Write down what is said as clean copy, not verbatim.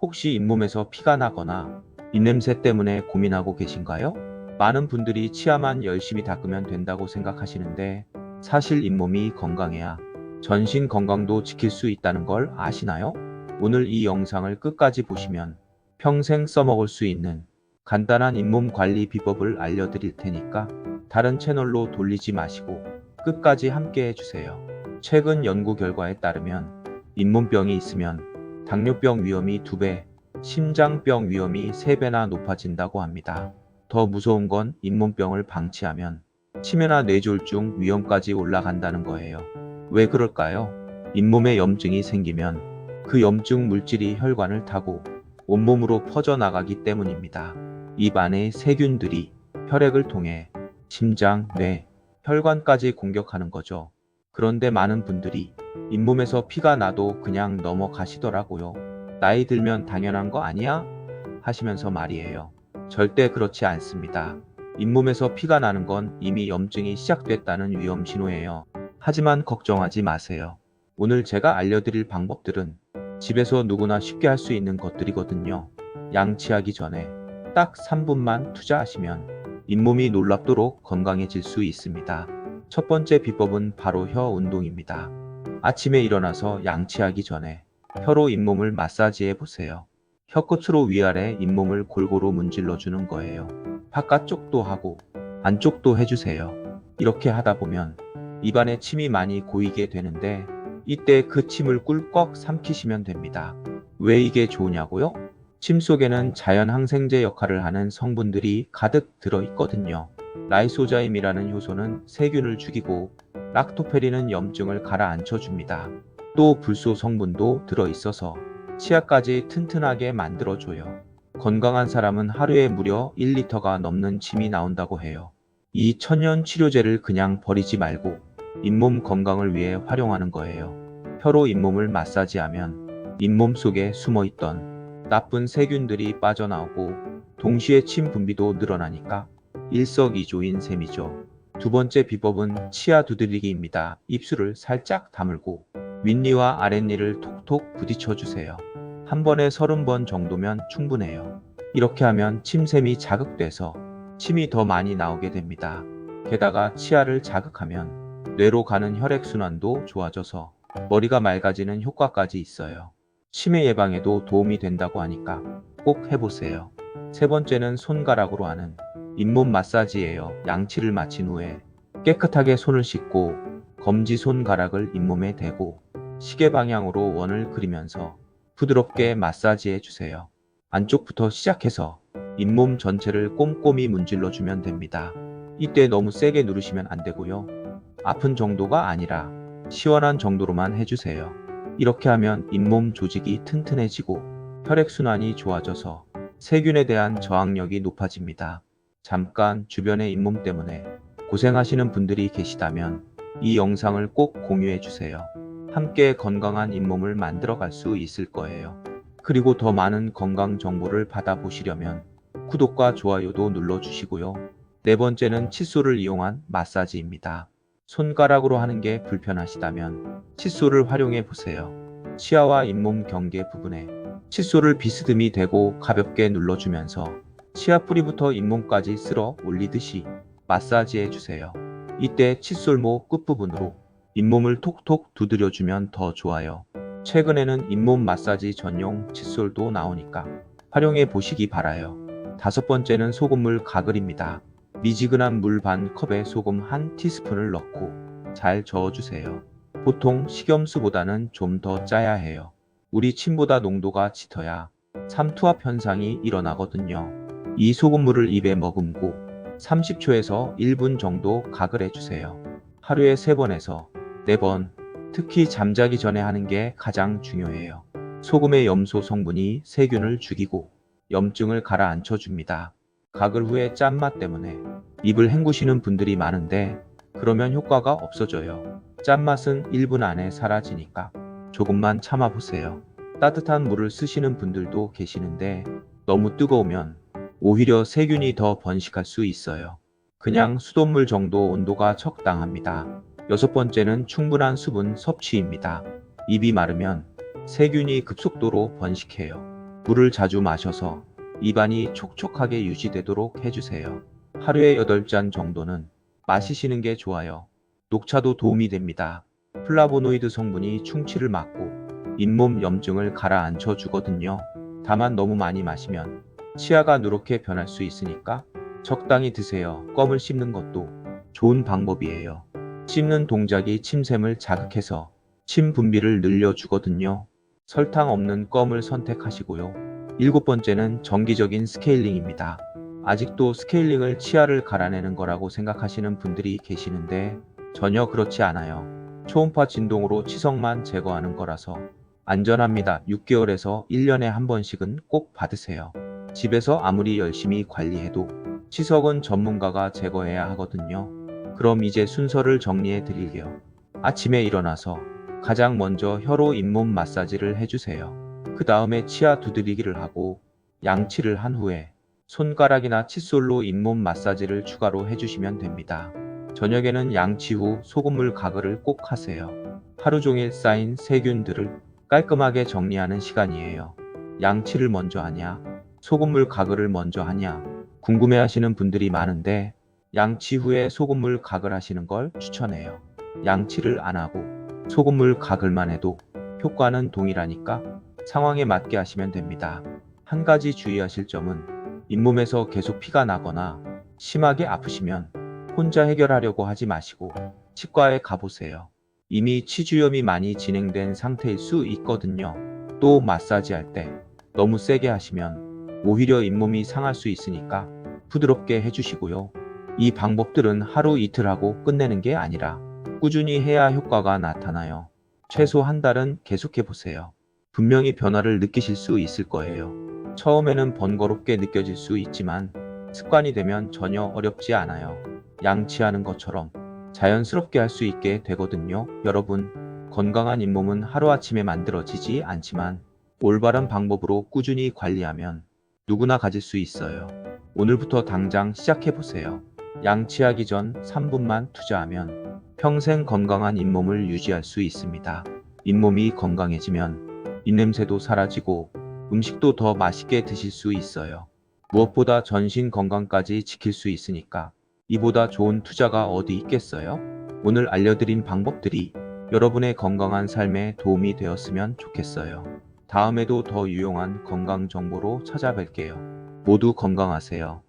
혹시 잇몸에서 피가 나거나 입냄새 때문에 고민하고 계신가요? 많은 분들이 치아만 열심히 닦으면 된다고 생각하시는데 사실 잇몸이 건강해야 전신 건강도 지킬 수 있다는 걸 아시나요? 오늘 이 영상을 끝까지 보시면 평생 써먹을 수 있는 간단한 잇몸 관리 비법을 알려드릴 테니까 다른 채널로 돌리지 마시고 끝까지 함께 해주세요. 최근 연구 결과에 따르면 잇몸병이 있으면 당뇨병 위험이 2배, 심장병 위험이 3배나 높아진다고 합니다. 더 무서운 건 잇몸병을 방치하면 치매나 뇌졸중 위험까지 올라간다는 거예요. 왜 그럴까요? 잇몸에 염증이 생기면 그 염증 물질이 혈관을 타고 온몸으로 퍼져나가기 때문입니다. 입 안의 세균들이 혈액을 통해 심장, 뇌, 혈관까지 공격하는 거죠. 그런데 많은 분들이 잇몸에서 피가 나도 그냥 넘어가시더라고요. 나이 들면 당연한 거 아니야? 하시면서 말이에요. 절대 그렇지 않습니다. 잇몸에서 피가 나는 건 이미 염증이 시작됐다는 위험 신호예요. 하지만 걱정하지 마세요. 오늘 제가 알려드릴 방법들은 집에서 누구나 쉽게 할 수 있는 것들이거든요. 양치하기 전에 딱 3분만 투자하시면 잇몸이 놀랍도록 건강해질 수 있습니다. 첫 번째 비법은 바로 혀 운동입니다. 아침에 일어나서 양치하기 전에 혀로 잇몸을 마사지해 보세요. 혀끝으로 위아래 잇몸을 골고루 문질러 주는 거예요. 바깥쪽도 하고 안쪽도 해주세요. 이렇게 하다 보면 입안에 침이 많이 고이게 되는데 이때 그 침을 꿀꺽 삼키시면 됩니다. 왜 이게 좋으냐고요? 침 속에는 자연 항생제 역할을 하는 성분들이 가득 들어있거든요. 라이소자임이라는 효소는 세균을 죽이고 락토페린은 염증을 가라앉혀 줍니다. 또 불소 성분도 들어있어서 치아까지 튼튼하게 만들어줘요. 건강한 사람은 하루에 무려 1리터가 넘는 침이 나온다고 해요. 이 천연 치료제를 그냥 버리지 말고 잇몸 건강을 위해 활용하는 거예요. 혀로 잇몸을 마사지하면 잇몸 속에 숨어있던 나쁜 세균들이 빠져나오고 동시에 침 분비도 늘어나니까 일석이조인 셈이죠. 두 번째 비법은 치아 두드리기입니다. 입술을 살짝 다물고 윗니와 아랫니를 톡톡 부딪혀 주세요. 한 번에 30번 정도면 충분해요. 이렇게 하면 침샘이 자극돼서 침이 더 많이 나오게 됩니다. 게다가 치아를 자극하면 뇌로 가는 혈액순환도 좋아져서 머리가 맑아지는 효과까지 있어요. 치매 예방에도 도움이 된다고 하니까 꼭 해보세요. 세 번째는 손가락으로 하는 잇몸 마사지예요. 양치를 마친 후에 깨끗하게 손을 씻고 검지 손가락을 잇몸에 대고 시계 방향으로 원을 그리면서 부드럽게 마사지해 주세요. 안쪽부터 시작해서 잇몸 전체를 꼼꼼히 문질러 주면 됩니다. 이때 너무 세게 누르시면 안 되고요. 아픈 정도가 아니라 시원한 정도로만 해주세요. 이렇게 하면 잇몸 조직이 튼튼해지고 혈액순환이 좋아져서 세균에 대한 저항력이 높아집니다. 잠깐 주변의 잇몸 때문에 고생하시는 분들이 계시다면 이 영상을 꼭 공유해 주세요. 함께 건강한 잇몸을 만들어 갈 수 있을 거예요. 그리고 더 많은 건강 정보를 받아보시려면 구독과 좋아요도 눌러주시고요. 네 번째는 칫솔을 이용한 마사지입니다. 손가락으로 하는 게 불편하시다면 칫솔을 활용해 보세요. 치아와 잇몸 경계 부분에 칫솔을 비스듬히 대고 가볍게 눌러주면서 치아 뿌리부터 잇몸까지 쓸어 올리듯이 마사지해 주세요. 이때 칫솔모 끝부분으로 잇몸을 톡톡 두드려주면 더 좋아요. 최근에는 잇몸 마사지 전용 칫솔도 나오니까 활용해 보시기 바라요. 다섯 번째는 소금물 가글입니다. 미지근한 물 반 컵에 소금 1티스푼을 넣고 잘 저어주세요. 보통 식염수보다는 좀 더 짜야 해요. 우리 침보다 농도가 짙어야 삼투압 현상이 일어나거든요. 이 소금물을 입에 머금고 30초에서 1분 정도 가글해 주세요. 하루에 3번에서 4번, 특히 잠자기 전에 하는 게 가장 중요해요. 소금의 염소 성분이 세균을 죽이고 염증을 가라앉혀 줍니다. 가글 후에 짠맛 때문에 입을 헹구시는 분들이 많은데 그러면 효과가 없어져요. 짠맛은 1분 안에 사라지니까 조금만 참아보세요. 따뜻한 물을 쓰시는 분들도 계시는데 너무 뜨거우면 오히려 세균이 더 번식할 수 있어요. 그냥 수돗물 정도 온도가 적당합니다. 여섯 번째는 충분한 수분 섭취입니다. 입이 마르면 세균이 급속도로 번식해요. 물을 자주 마셔서 입안이 촉촉하게 유지되도록 해주세요. 하루에 8잔 정도는 마시시는 게 좋아요. 녹차도 도움이 됩니다. 플라보노이드 성분이 충치를 막고 잇몸 염증을 가라앉혀 주거든요. 다만 너무 많이 마시면 치아가 누렇게 변할 수 있으니까 적당히 드세요. 껌을 씹는 것도 좋은 방법이에요. 씹는 동작이 침샘을 자극해서 침 분비를 늘려주거든요. 설탕 없는 껌을 선택하시고요. 7번째는 정기적인 스케일링입니다. 아직도 스케일링을 치아를 갈아내는 거라고 생각하시는 분들이 계시는데 전혀 그렇지 않아요. 초음파 진동으로 치석만 제거하는 거라서 안전합니다. 6개월에서 1년에 한 번씩은 꼭 받으세요. 집에서 아무리 열심히 관리해도 치석은 전문가가 제거해야 하거든요. 그럼 이제 순서를 정리해 드릴게요. 아침에 일어나서 가장 먼저 혀로 잇몸 마사지를 해주세요. 그 다음에 치아 두드리기를 하고 양치를 한 후에 손가락이나 칫솔로 잇몸 마사지를 추가로 해주시면 됩니다. 저녁에는 양치 후 소금물 가글을 꼭 하세요. 하루 종일 쌓인 세균들을 깔끔하게 정리하는 시간이에요. 양치를 먼저 하냐, 소금물 가글을 먼저 하냐 궁금해 하시는 분들이 많은데 양치 후에 소금물 가글 하시는 걸 추천해요. 양치를 안 하고 소금물 가글만 해도 효과는 동일하니까 상황에 맞게 하시면 됩니다. 한 가지 주의하실 점은 잇몸에서 계속 피가 나거나 심하게 아프시면 혼자 해결하려고 하지 마시고 치과에 가보세요. 이미 치주염이 많이 진행된 상태일 수 있거든요. 또 마사지 할 때 너무 세게 하시면 오히려 잇몸이 상할 수 있으니까 부드럽게 해주시고요. 이 방법들은 하루 이틀 하고 끝내는 게 아니라 꾸준히 해야 효과가 나타나요. 최소 한 달은 계속해보세요. 분명히 변화를 느끼실 수 있을 거예요. 처음에는 번거롭게 느껴질 수 있지만 습관이 되면 전혀 어렵지 않아요. 양치하는 것처럼 자연스럽게 할 수 있게 되거든요. 여러분, 건강한 잇몸은 하루아침에 만들어지지 않지만 올바른 방법으로 꾸준히 관리하면 누구나 가질 수 있어요. 오늘부터 당장 시작해보세요. 양치하기 전 3분만 투자하면 평생 건강한 잇몸을 유지할 수 있습니다. 잇몸이 건강해지면 입냄새도 사라지고 음식도 더 맛있게 드실 수 있어요. 무엇보다 전신 건강까지 지킬 수 있으니까 이보다 좋은 투자가 어디 있겠어요? 오늘 알려드린 방법들이 여러분의 건강한 삶에 도움이 되었으면 좋겠어요. 다음에도 더 유용한 건강 정보로 찾아뵐게요. 모두 건강하세요.